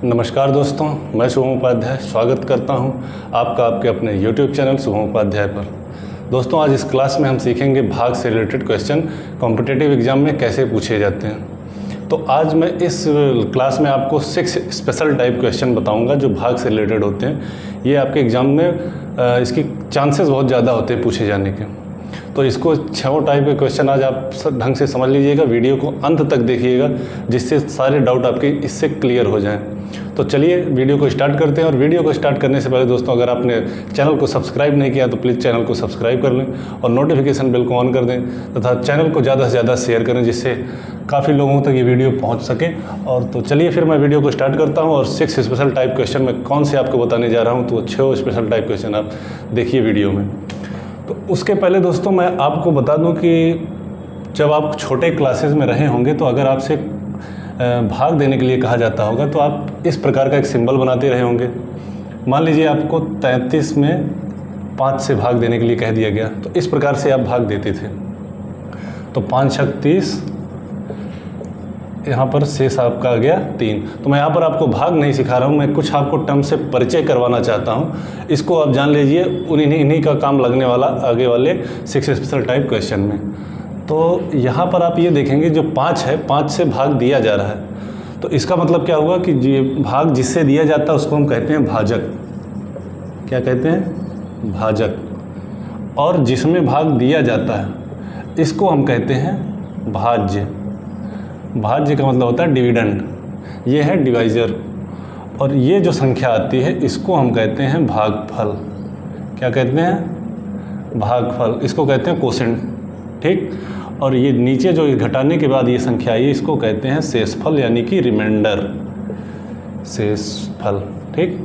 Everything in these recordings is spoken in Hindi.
नमस्कार दोस्तों, मैं शुभम उपाध्याय स्वागत करता हूं आपका आपके अपने YouTube चैनल शुभम उपाध्याय पर। दोस्तों, आज इस क्लास में हम सीखेंगे भाग से रिलेटेड क्वेश्चन कॉम्पिटिटिव एग्जाम में कैसे पूछे जाते हैं। तो आज मैं इस क्लास में आपको 6 स्पेशल टाइप क्वेश्चन बताऊंगा जो भाग से रिलेटेड होते हैं। ये आपके एग्ज़ाम में इसकी चांसेस बहुत ज़्यादा होते हैं पूछे जाने के। तो इसको 6 टाइप के क्वेश्चन आज आप ढंग से समझ लीजिएगा, वीडियो को अंत तक देखिएगा जिससे सारे डाउट आपके इससे क्लियर हो जाएं। तो चलिए वीडियो को स्टार्ट करते हैं। और वीडियो को स्टार्ट करने से पहले दोस्तों, अगर आपने चैनल को सब्सक्राइब नहीं किया तो प्लीज़ चैनल को सब्सक्राइब कर लें और नोटिफिकेशन बेल को ऑन कर दें तथा चैनल को ज़्यादा से ज़्यादा शेयर करें जिससे काफ़ी लोगों तक ये वीडियो पहुँच सके। और तो चलिए फिर मैं वीडियो को स्टार्ट करता हूँ और 6 स्पेशल टाइप क्वेश्चन मैं कौन से आपको बताने जा रहा हूँ। तो 6 स्पेशल टाइप क्वेश्चन आप देखिए वीडियो में। तो उसके पहले दोस्तों मैं आपको बता दूं कि जब आप छोटे क्लासेस में रहे होंगे तो अगर आपसे भाग देने के लिए कहा जाता होगा तो आप इस प्रकार का एक सिंबल बनाते रहे होंगे। मान लीजिए आपको 33 में 5 से भाग देने के लिए कह दिया गया, तो इस प्रकार से आप भाग देते थे। तो 5 छक 30, यहाँ पर शेष आपका आ गया 3। तो मैं यहाँ पर आपको भाग नहीं सिखा रहा हूँ, मैं कुछ आपको टर्म से परिचय करवाना चाहता हूँ। इसको आप जान लीजिए, इन्हीं का काम लगने वाला आगे वाले 6 स्पेशल टाइप क्वेश्चन में। तो यहाँ पर आप ये देखेंगे जो 5 है, 5 से भाग दिया जा रहा है। तो इसका मतलब क्या हुआ कि ये भाग जिससे दिया जाता है उसको हम कहते हैं भाजक। क्या कहते हैं? भाजक। और जिसमें भाग दिया जाता है इसको हम कहते हैं भाज्य। भाज्य का मतलब होता है डिविडेंड। ये है डिवाइज़र। और ये जो संख्या आती है इसको हम कहते हैं भागफल। क्या कहते हैं? भागफल। इसको कहते हैं कोसेंट। ठीक। और ये नीचे जो घटाने के बाद ये संख्या आई इसको कहते हैं शेषफल यानी कि रिमाइंडर। शेषफल। ठीक।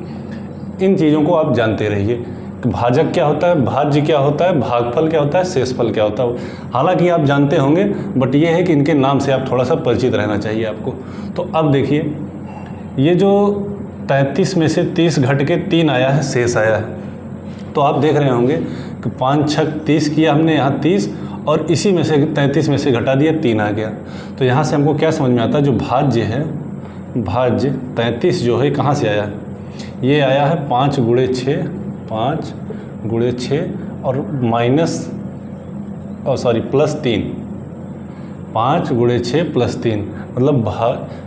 इन चीज़ों को आप जानते रहिए। भाजक क्या होता है, भाज्य क्या होता है, भागफल क्या होता है, शेषफल क्या होता है। हालांकि आप जानते होंगे, बट ये है कि इनके नाम से आप थोड़ा सा परिचित रहना चाहिए आपको। तो अब देखिए, ये जो 33 में से 30 घट के 3 आया है, शेष आया है। तो आप देख रहे होंगे कि 5 छक 30 किया हमने यहाँ 30, और इसी में से 33 में से घटा दिया 3 आ गया। तो यहाँ से हमको क्या समझ में आता है, जो भाज्य है, भाज्य 33 जो है कहाँ से आया? ये आया है 5 गुणे 6, 5 गुणे 6 और प्लस 3। 5 गुणे 6 प्लस 3 मतलब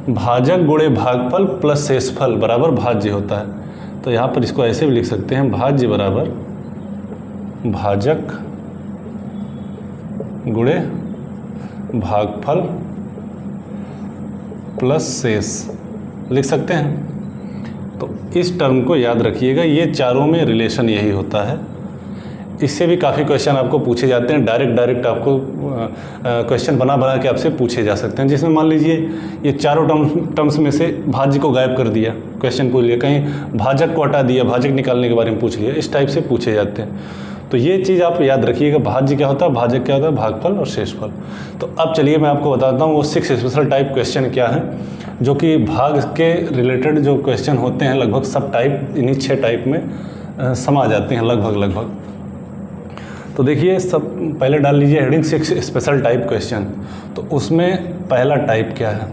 भाजक गुणे भागफल प्लस शेषफल बराबर भाज्य होता है। तो यहाँ पर इसको ऐसे भी लिख सकते हैं, भाज्य बराबर भाजक गुणे भागफल प्लस शेष लिख सकते हैं। तो इस टर्म को याद रखिएगा, ये चारों में रिलेशन यही होता है। इससे भी काफ़ी क्वेश्चन आपको पूछे जाते हैं, डायरेक्ट आपको क्वेश्चन बना के आपसे पूछे जा सकते हैं। जिसमें मान लीजिए ये चारों टर्म्स में से भाज्य को गायब कर दिया, क्वेश्चन पूछ लिया, कहीं भाजक को हटा दिया, भाजक निकालने के बारे में पूछ लिया, इस टाइप से पूछे जाते हैं। तो ये चीज़ आप याद रखिएगा, भाज्य क्या होता है, भाजक क्या होता है, भागफल और शेषफल। तो अब चलिए मैं आपको बताता हूँ वो 6 स्पेशल टाइप क्वेश्चन क्या है, जो कि भाग के रिलेटेड जो क्वेश्चन होते हैं लगभग सब टाइप इन्हीं 6 टाइप में समा जाते हैं लगभग। तो देखिए, सब पहले डाल लीजिए हेडिंग 6 स्पेशल टाइप क्वेश्चन। तो उसमें पहला टाइप क्या है?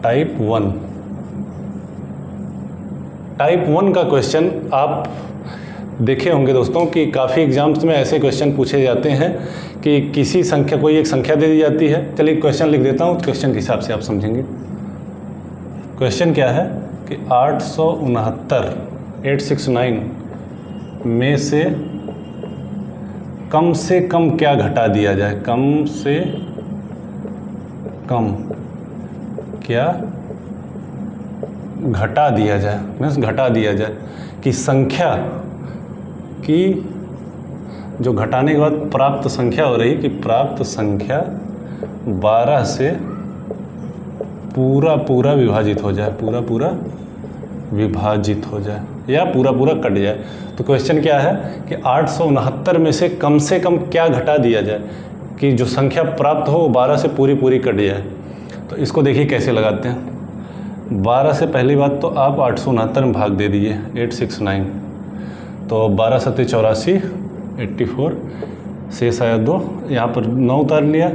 टाइप 1। टाइप 1 का क्वेश्चन आप देखे होंगे दोस्तों कि काफ़ी एग्जाम्स में ऐसे क्वेश्चन पूछे जाते हैं कि किसी संख्या, कोई एक संख्या दे दी जाती है। चलिए क्वेश्चन लिख देता हूँ, क्वेश्चन के हिसाब से आप समझेंगे। क्वेश्चन क्या है कि 869 में से कम क्या घटा दिया जाए, कम से कम क्या घटा दिया जाए, मीन्स घटा दिया जाए कि संख्या की जो घटाने के बाद प्राप्त संख्या हो रही कि प्राप्त संख्या 12 से पूरा विभाजित हो जाए, पूरा विभाजित हो जाए या पूरा कट जाए। तो क्वेश्चन क्या है कि 869 में से कम क्या घटा दिया जाए कि जो संख्या प्राप्त हो वो 12 से पूरी कट जाए। तो इसको देखिए कैसे लगाते हैं। 12 से पहली बात तो आप 869 में भाग दे दीजिए, 869। तो 12 सत्ते 84, 84, शेष आया 2, यहाँ पर 9 उतार लिया,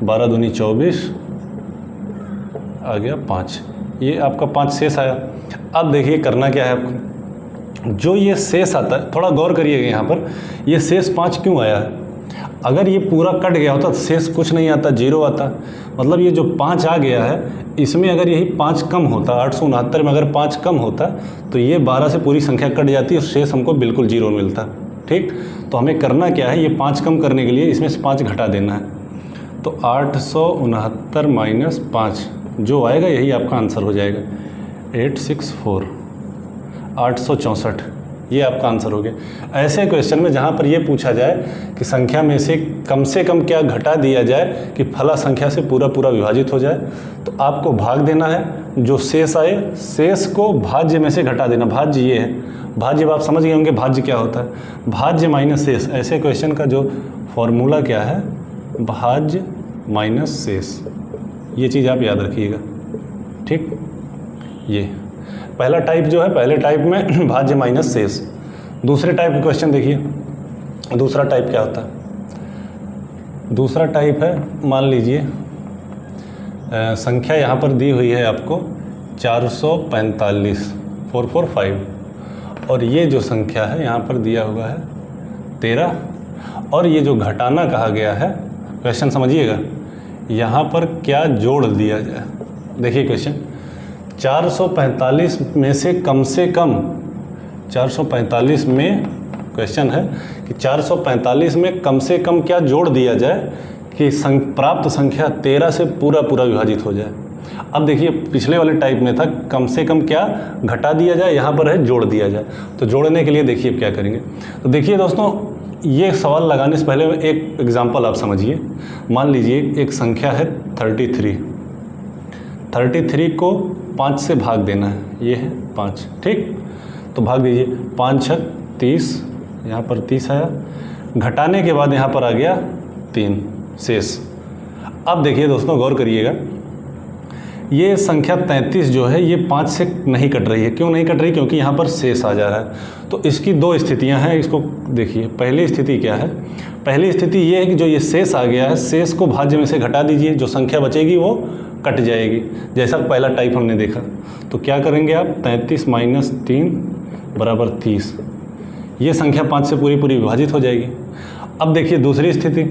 12 दूनी 24, आ गया 5। ये आपका 5 शेष आया। अब देखिए करना क्या है आपको, जो ये शेष आता है, थोड़ा गौर करिएगा यहाँ पर, ये शेष 5 क्यों आया है। अगर ये पूरा कट गया होता तो शेष कुछ नहीं आता, 0 आता। मतलब ये जो 5 आ गया है, इसमें अगर यही 5 कम होता, 869 में अगर 5 कम होता तो ये 12 से पूरी संख्या कट जाती और शेष हमको बिल्कुल 0 मिलता। ठीक, तो हमें करना क्या है, ये 5 कम करने के लिए इसमें से 5 घटा देना है। तो 869 माइनस 5 जो आएगा यही आपका आंसर हो जाएगा, 864, 864, ये आपका आंसर हो गया। ऐसे क्वेश्चन में जहाँ पर ये पूछा जाए कि संख्या में से कम क्या घटा दिया जाए कि फला संख्या से पूरा पूरा विभाजित हो जाए, तो आपको भाग देना है, जो शेष आए शेष को भाज्य में से घटा देना। भाज्य ये है, भाज्य आप समझ गए होंगे भाज्य क्या होता है, भाज्य माइनस शेष। ऐसे क्वेश्चन का जो फॉर्मूला क्या है, भाज्य माइनस शेष, ये चीज़ आप याद रखिएगा। ठीक, ये पहला टाइप जो है, पहले टाइप में भाज्य माइनस शेष। दूसरे टाइप का क्वेश्चन देखिए, दूसरा टाइप क्या होता है। दूसरा टाइप है, मान लीजिए संख्या यहाँ पर दी हुई है आपको 445, 445, और ये जो संख्या है यहाँ पर दिया हुआ है 13, और ये जो घटाना कहा गया है, क्वेश्चन समझिएगा, यहाँ पर क्या जोड़ दिया जाए। देखिए क्वेश्चन, 445 में से कम 445 में क्वेश्चन है कि 445 में कम से कम क्या जोड़ दिया जाए कि प्राप्त संख्या 13 से पूरा पूरा विभाजित हो जाए। अब देखिए पिछले वाले टाइप में था कम से कम क्या घटा दिया जाए, यहाँ पर है जोड़ दिया जाए। तो जोड़ने के लिए देखिए क्या करेंगे। तो देखिए दोस्तों, ये सवाल लगाने से पहले एक एग्जांपल आप समझिए। मान लीजिए एक संख्या है 33 को 5 से भाग देना है, ये है 5। ठीक, तो भाग दीजिए, 5 छक 30, यहाँ पर 30 आया, घटाने के बाद यहाँ पर आ गया 3 शेष। अब देखिए दोस्तों गौर करिएगा, ये संख्या 33 जो है ये 5 से नहीं कट रही है। क्यों नहीं कट रही? क्योंकि यहाँ पर शेष आ जा रहा है। तो इसकी 2 स्थितियाँ हैं, इसको देखिए। पहली स्थिति क्या है? पहली स्थिति ये है कि जो ये शेष आ गया है, शेष को भाज्य में से घटा दीजिए, जो संख्या बचेगी वो कट जाएगी, जैसा पहला टाइप हमने देखा। तो क्या करेंगे आप, 33 माइनस 3 बराबर 30, ये संख्या 5 से पूरी पूरी विभाजित हो जाएगी। अब देखिए दूसरी स्थिति,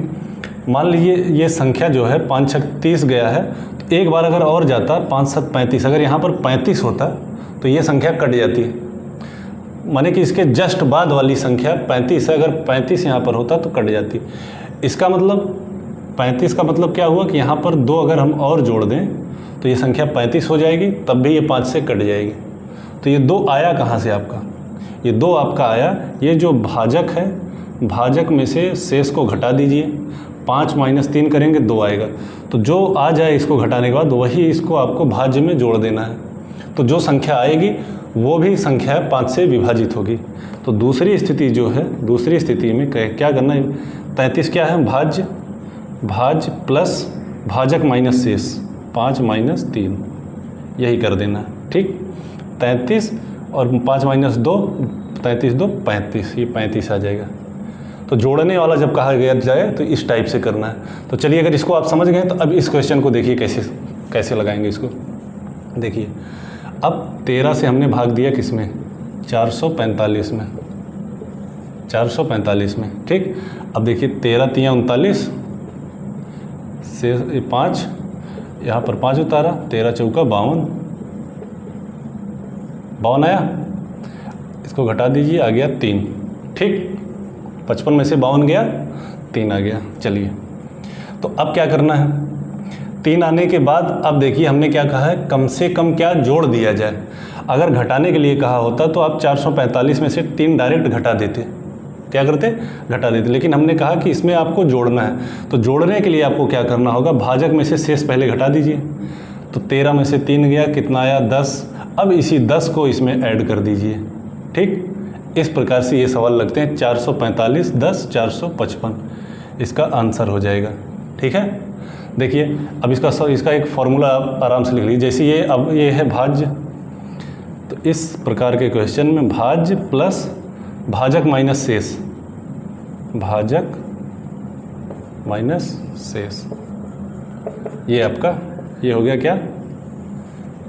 मान लीजिए ये संख्या जो है 5 छक 30 गया है, तो एक बार अगर और जाता 5 7 35, अगर यहाँ पर 35 होता तो ये संख्या कट जाती है। माने कि इसके जस्ट बाद वाली संख्या 35 है, अगर 35 यहाँ पर होता तो कट जाती। इसका मतलब 35 का मतलब क्या हुआ कि यहाँ पर 2 अगर हम और जोड़ दें तो ये संख्या 35 हो जाएगी, तब भी ये 5 से कट जाएगी। तो ये 2 आया कहाँ से आपका? ये 2 आपका आया, ये जो भाजक है, भाजक में से शेष को घटा दीजिए, 5 माइनस 3 करेंगे 2 आएगा। तो जो आ जाए इसको घटाने के बाद वही इसको आपको भाज्य में जोड़ देना है। तो जो संख्या आएगी वो भी संख्या 5 से विभाजित होगी। तो दूसरी स्थिति जो है, दूसरी स्थिति में क्या करना है, 33 क्या है, भाज्य प्लस भाजक माइनस शेष, 5 माइनस 3, यही कर देना। ठीक, 33 और 5 माइनस 2, 33 2 35, ये 35 आ जाएगा। तो जोड़ने वाला जब कहा गया जाए तो इस टाइप से करना है। तो चलिए अगर इसको आप समझ गए तो अब इस क्वेश्चन को देखिए कैसे लगाएंगे इसको। देखिए अब 13 से हमने भाग दिया किस में, 445 में, 445 में। ठीक, अब देखिए 13 3 39 से 5, यहाँ पर 5 उतारा, 13 चौका 52, 52 आया, इसको घटा दीजिए, आ गया 3। ठीक, 55 में से 52 गया, 3 आ गया। चलिए तो अब क्या करना है, 3 आने के बाद अब देखिए हमने क्या कहा है, कम से कम क्या जोड़ दिया जाए। अगर घटाने के लिए कहा होता तो आप 445 में से 3 डायरेक्ट घटा देते, क्या करते, घटा देते। लेकिन हमने कहा कि इसमें आपको जोड़ना है। तो जोड़ने के लिए आपको क्या करना होगा, भाजक में से शेष पहले घटा दीजिए। तो 13 में से 3 गया, कितना आया, 10। अब इसी 10 को इसमें ऐड कर दीजिए। ठीक, इस प्रकार से ये सवाल लगते हैं। 445 10 455 इसका आंसर हो जाएगा। ठीक है, देखिए अब इसका एक फॉर्मूला आप आराम से लिख लीजिए। जैसे ये अब ये है भाज्य, तो इस प्रकार के क्वेश्चन में भाज्य प्लस भाजक माइनस शेष, भाजक माइनस शेष, ये आपका ये हो गया क्या,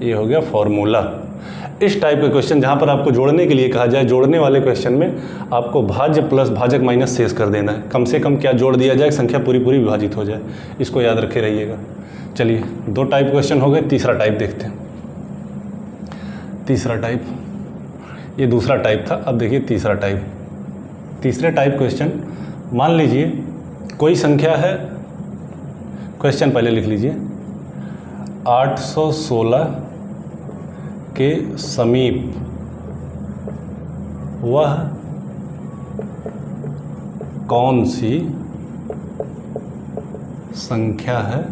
ये हो गया फॉर्मूला। इस टाइप के क्वेश्चन जहाँ पर आपको जोड़ने के लिए कहा जाए, जोड़ने वाले क्वेश्चन में आपको भाज्य प्लस भाजक माइनस शेष कर देना है। कम से कम क्या जोड़ दिया जाए, संख्या पूरी पूरी विभाजित हो जाए, इसको याद रखे रहिएगा। चलिए 2 टाइप क्वेश्चन हो गए, तीसरा टाइप देखते हैं। तीसरा टाइप, ये दूसरा टाइप था, अब देखिए तीसरा टाइप। तीसरे टाइप क्वेश्चन, मान लीजिए कोई संख्या है, क्वेश्चन पहले लिख लीजिए, 816 के समीप वह कौन सी संख्या है,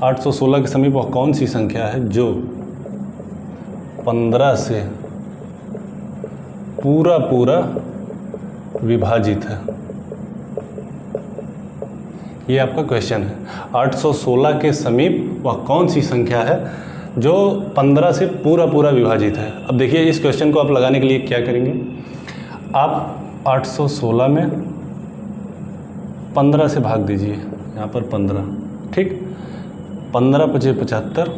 816 के समीप वह कौन सी संख्या है जो 15 से पूरा पूरा विभाजित है। ये आपका क्वेश्चन है, 816 के समीप वह कौन सी संख्या है जो 15 से पूरा पूरा विभाजित है। अब देखिए इस क्वेश्चन को आप लगाने के लिए क्या करेंगे, आप 816 में 15 से भाग दीजिए, यहाँ पर 15, ठीक, 15 पचे 75,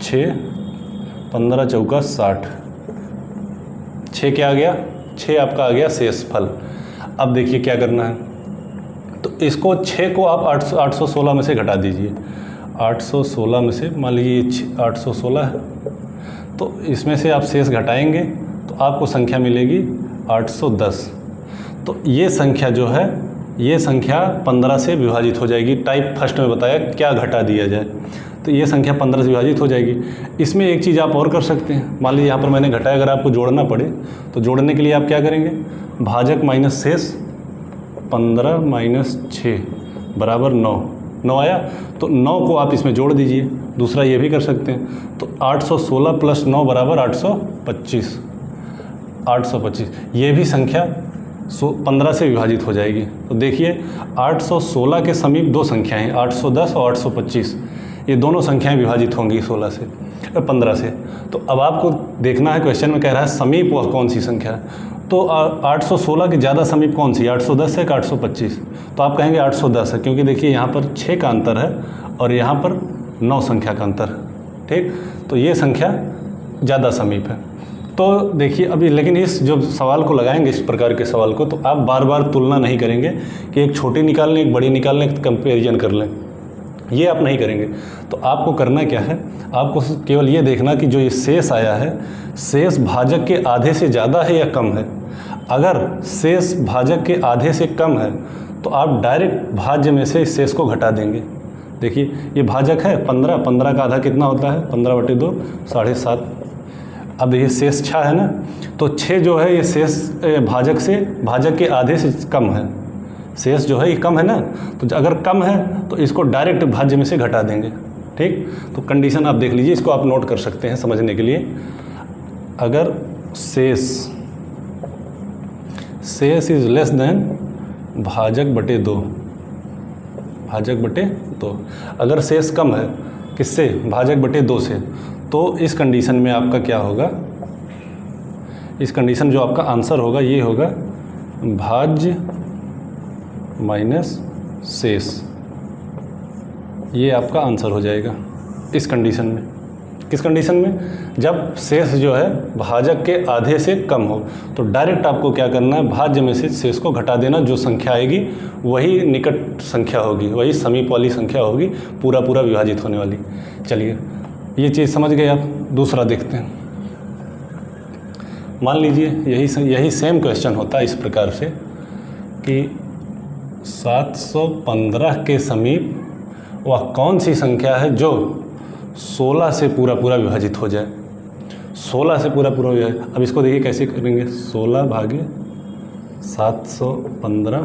6, 15 चौका 60, 6 क्या आ गया, 6 आपका आ गया शेष फल। अब देखिए क्या करना है, तो इसको 6 को आप 816 में से घटा दीजिए। 816 में से मान लीजिए 816 है, तो इसमें से आप शेष घटाएंगे तो आपको संख्या मिलेगी 810। तो ये संख्या जो है, ये संख्या 15 से विभाजित हो जाएगी। टाइप फर्स्ट में बताया क्या घटा दिया जाए, तो ये संख्या 15 से विभाजित हो जाएगी। इसमें एक चीज़ आप और कर सकते हैं, मान लीजिए यहाँ पर मैंने घटाया, अगर आपको जोड़ना पड़े तो जोड़ने के लिए आप क्या करेंगे, भाजक माइनस शेष, 15 माइनस 6 बराबर 9 आया, तो 9 को आप इसमें जोड़ दीजिए। दूसरा ये भी कर सकते हैं, तो 816 प्लस 9 बराबर 825, 825 ये भी संख्या 15 से विभाजित हो जाएगी। तो देखिए 816 के समीप 2 संख्याएं हैं, 810 और 825, ये दोनों संख्याएं विभाजित होंगी 16 से 15 से। तो अब आपको देखना है, क्वेश्चन में कह रहा है समीप वह कौन सी संख्या है, तो 816 के ज़्यादा समीप कौन सी, 810 है कि 825, तो आप कहेंगे 810 है, क्योंकि देखिए यहाँ पर 6 का अंतर है और यहाँ पर 9 संख्या का अंतर है, ठीक, तो ये संख्या ज़्यादा समीप है। तो देखिए अभी, लेकिन इस जो सवाल को लगाएंगे, इस प्रकार के सवाल को, तो आप बार बार तुलना नहीं करेंगे कि एक छोटी निकाल लें, एक बड़ी निकाल लें, कंपेरिजन कर लें, ये आप नहीं करेंगे। तो आपको करना क्या है, आपको केवल ये देखना कि जो ये शेष आया है, शेष भाजक के आधे से ज़्यादा है या कम है। अगर शेष भाजक के आधे से कम है तो आप डायरेक्ट भाज्य में से इस शेष को घटा देंगे। देखिए ये भाजक है 15, 15 का आधा कितना होता है, 15/2 7.5। अब ये शेष 6 है ना, तो 6 जो है ये शेष भाजक से, भाजक के आधे से कम है, शेष जो है ये कम है ना, तो अगर कम है तो इसको डायरेक्ट भाज्य में से घटा देंगे, ठीक। तो कंडीशन आप देख लीजिए, इसको आप नोट कर सकते हैं समझने के लिए। अगर शेष इज लेस देन भाजक बटे 2, भाजक बटे 2, अगर शेष कम है किससे, भाजक बटे 2 से, तो इस कंडीशन में आपका क्या होगा, इस कंडीशन जो आपका आंसर होगा ये होगा भाज्य माइनस शेष, ये आपका आंसर हो जाएगा इस कंडीशन में। किस कंडीशन में, जब शेष जो है भाजक के आधे से कम हो, तो डायरेक्ट आपको क्या करना है, भाज्य में से शेष को घटा देना, जो संख्या आएगी वही निकट संख्या होगी, वही समीप वाली संख्या होगी, पूरा पूरा विभाजित होने वाली। चलिए ये चीज़ समझ गए आप। दूसरा देखते हैं, मान लीजिए यही सेम क्वेश्चन होता है इस प्रकार से कि 715 के समीप वह कौन सी संख्या है जो 16 से पूरा पूरा विभाजित हो जाए, 16 से पूरा पूरा विभाजित। अब इसको देखिए कैसे करेंगे, 16 भागे 715,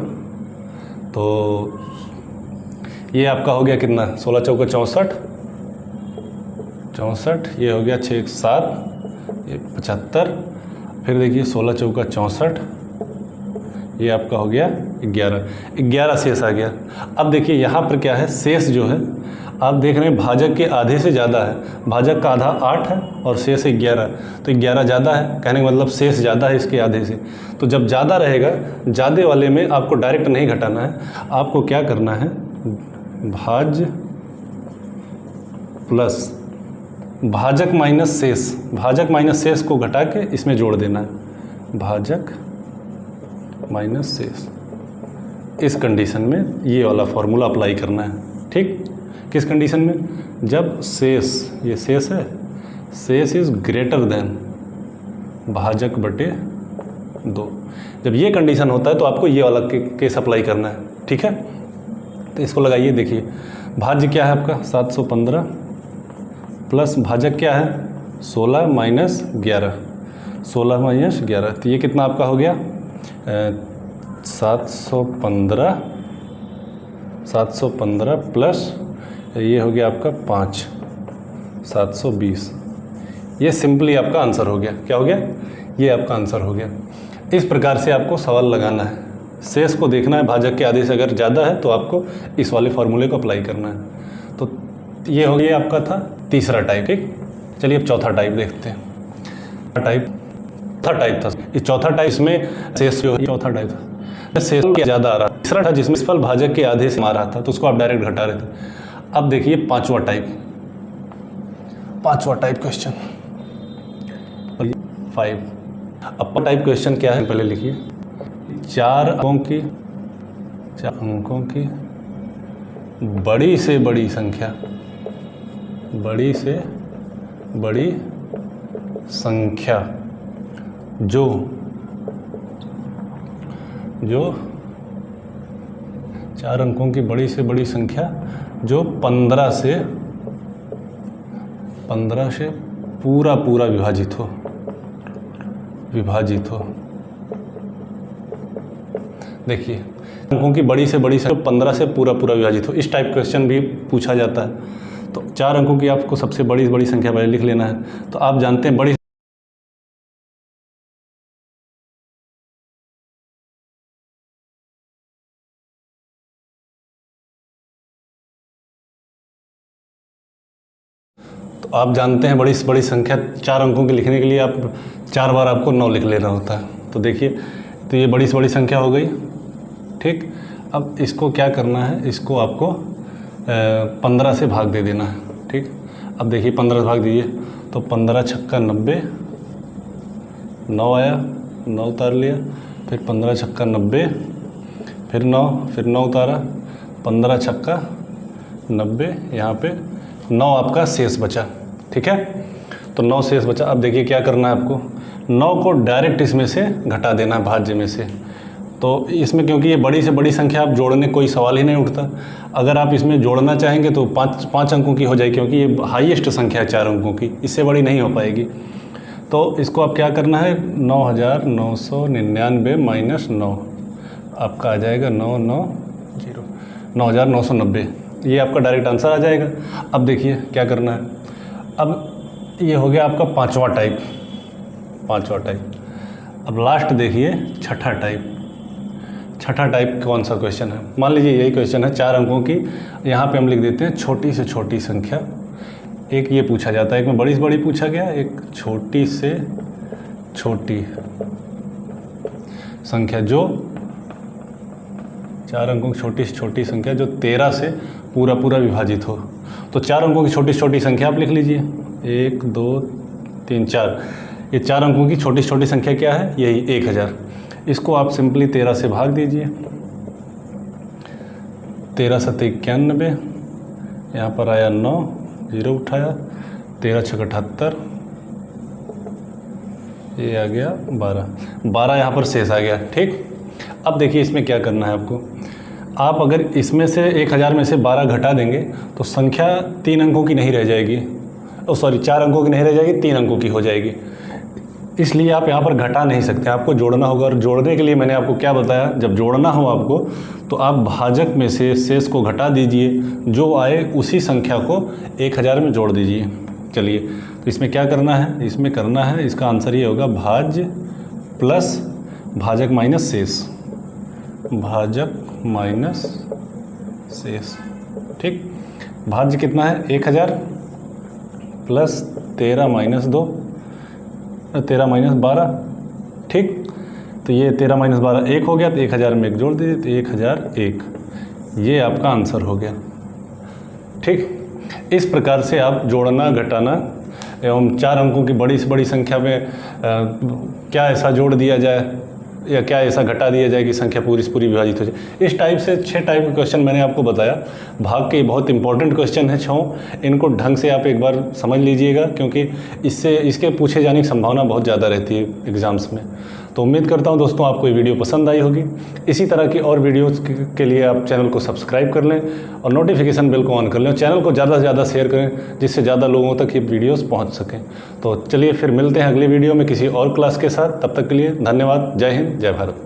तो ये आपका हो गया कितना, 16 चौका 64, ये हो गया 6 7, ये 75, फिर देखिए 16 चौका 64, ये आपका हो गया 11 शेष आ गया। अब देखिए यहाँ पर क्या है, शेष जो है आप देख रहे हैं भाजक के आधे से ज़्यादा है, भाजक का आधा 8 है और शेष 11, तो 11 ज़्यादा है, कहने का मतलब शेष ज़्यादा है इसके आधे से। तो जब ज़्यादा रहेगा, ज़्यादा वाले में आपको डायरेक्ट नहीं घटाना है, आपको क्या करना है, भाज्य प्लस भाजक माइनस शेष, भाजक माइनस शेष को घटा के इसमें जोड़ देना है, भाजक माइनस शेष। इस कंडीशन में ये वाला फॉर्मूला अप्लाई करना है। ठीक, किस कंडीशन में? जब शेष, ये शेष है, शेष इज ग्रेटर देन भाजक बटे 2। जब ये कंडीशन होता है तो आपको ये वाला केस अप्लाई करना है। ठीक है, तो इसको लगाइए। देखिए भाज्य क्या है आपका 715 प्लस भाजक क्या है 16 माइनस 11, 16 माइनस 11, तो ये कितना आपका हो गया 715 प्लस ये हो गया आपका 5, 720। ये सिंपली आपका आंसर हो गया। क्या हो गया? ये आपका आंसर हो गया। इस प्रकार से आपको सवाल लगाना है। शेष को देखना है, भाजक के आधे से अगर ज़्यादा है तो आपको इस वाले फॉर्मूले को अप्लाई करना है। तो ये हो गया आपका था तीसरा टाइप। ठीक, चलिए अब चौथा टाइप देखते हैं। चौथा टाइप था, इस चौथा टाइप इसमें शेष चौथा टाइप था, शेष ज़्यादा आ रहा। तीसरा था जिसमें फल भाजक के आधे से आ रहा था, तो उसको आप डायरेक्ट घटा रहे थे। अब देखिए पांचवा टाइप क्वेश्चन 5। अब टाइप क्वेश्चन क्या है पहले लिखिए। 4 अंकों की बड़ी से बड़ी संख्या, बड़ी से बड़ी संख्या जो 4 अंकों की बड़ी से बड़ी संख्या जो 15 से पूरा विभाजित हो। देखिए अंकों की बड़ी से बड़ी संख्या 15 से पूरा विभाजित हो, इस टाइप क्वेश्चन भी पूछा जाता है। तो 4 अंकों की आपको सबसे बड़ी संख्या पहले लिख लेना है। तो आप जानते हैं बड़ी आप जानते हैं बड़ी से बड़ी संख्या 4 अंकों की लिखने के लिए आप 4 बार आपको 9 लिख लेना होता है। तो देखिए, तो ये बड़ी से बड़ी संख्या हो गई। ठीक, अब इसको क्या करना है, इसको आपको 15 से भाग दे देना है। ठीक, अब देखिए 15 से भाग दीजिए तो 15 छक्का 90, 9 आया, 9 उतार लिया, फिर 15 छक्का 90, फिर 9 उतारा, 15 छक्का 90, यहाँ पे 9 आपका शेष बचा। ठीक है, तो 9 शेष बचा। अब देखिए क्या करना है आपको, 9 को डायरेक्ट इसमें से घटा देना है, भाज्य में से। तो इसमें क्योंकि ये बड़ी से बड़ी संख्या आप जोड़ने कोई सवाल ही नहीं उठता। अगर आप इसमें जोड़ना चाहेंगे तो 5 अंकों की हो जाएगी, क्योंकि ये हाईएस्ट संख्या है 4 अंकों की, इससे बड़ी नहीं हो पाएगी। तो इसको आप क्या करना है, 9999 माइनस 9 आपका आ जाएगा 9990, ये आपका डायरेक्ट आंसर आ जाएगा। अब देखिए क्या करना है, अब ये हो गया आपका पांचवा टाइप। अब लास्ट देखिए छठा टाइप कौन सा क्वेश्चन है। मान लीजिए यही क्वेश्चन है, 4 अंकों की, यहाँ पे हम लिख देते हैं छोटी से छोटी संख्या। एक ये पूछा जाता है, एक में बड़ी से बड़ी पूछा गया, एक छोटी से छोटी संख्या जो 4 अंकों की छोटी से छोटी संख्या जो 13 से पूरा विभाजित हो। तो 4 अंकों की छोटी से छोटी संख्या आप लिख लीजिए, 1 2 3 4। ये 4 अंकों की छोटी से छोटी संख्या क्या है, यही 1000। इसको आप सिंपली 13 से भाग दीजिए, 13 7 91, यहाँ पर आया 9, 0 उठाया, 13 6 78, ये आ गया 12 यहाँ पर शेष आ गया। ठीक, अब देखिए इसमें क्या करना है आपको। आप अगर इसमें से 1000 में से 12 घटा देंगे तो संख्या 3 अंकों की नहीं रह जाएगी, 4 अंकों की नहीं रह जाएगी, 3 अंकों की हो जाएगी। इसलिए आप यहाँ पर घटा नहीं सकते, आपको जोड़ना होगा। और जोड़ने के लिए मैंने आपको क्या बताया, जब जोड़ना हो आपको तो आप भाजक में से शेष को घटा दीजिए, जो आए उसी संख्या को 1000 में जोड़ दीजिए। चलिए, तो इसमें क्या करना है, इसमें करना है, इसका आंसर ये होगा भाज्य प्लस भाजक माइनस शेष, भाजक माइनस शेष। ठीक, भाज्य कितना है 1000 प्लस 13 माइनस 2, 13 माइनस 12। ठीक, तो ये 13 माइनस 12 1 हो गया, तो 1000 में 1 जोड़ दीजिए, तो 1001, ये आपका आंसर हो गया। ठीक, इस प्रकार से आप जोड़ना, घटाना एवं 4 अंकों की बड़ी से बड़ी संख्या में क्या ऐसा जोड़ दिया जाए या क्या ऐसा घटा दिया जाए कि संख्या पूरी से पूरी विभाजित हो जाए। इस टाइप से 6 टाइप के क्वेश्चन मैंने आपको बताया। भाग के बहुत इंपॉर्टेंट क्वेश्चन है 6। इनको ढंग से आप एक बार समझ लीजिएगा, क्योंकि इसके पूछे जाने की संभावना बहुत ज़्यादा रहती है एग्ज़ाम्स में। तो उम्मीद करता हूँ दोस्तों आपको ये वीडियो पसंद आई होगी। इसी तरह की और वीडियोज़ के लिए आप चैनल को सब्सक्राइब कर लें और नोटिफिकेशन बेल को ऑन कर लें और चैनल को ज़्यादा से ज़्यादा शेयर करें, जिससे ज़्यादा लोगों तक ये वीडियोज़ पहुँच सकें। तो चलिए फिर मिलते हैं अगली वीडियो में किसी और क्लास के साथ। तब तक के लिए धन्यवाद। जय हिंद, जय भारत।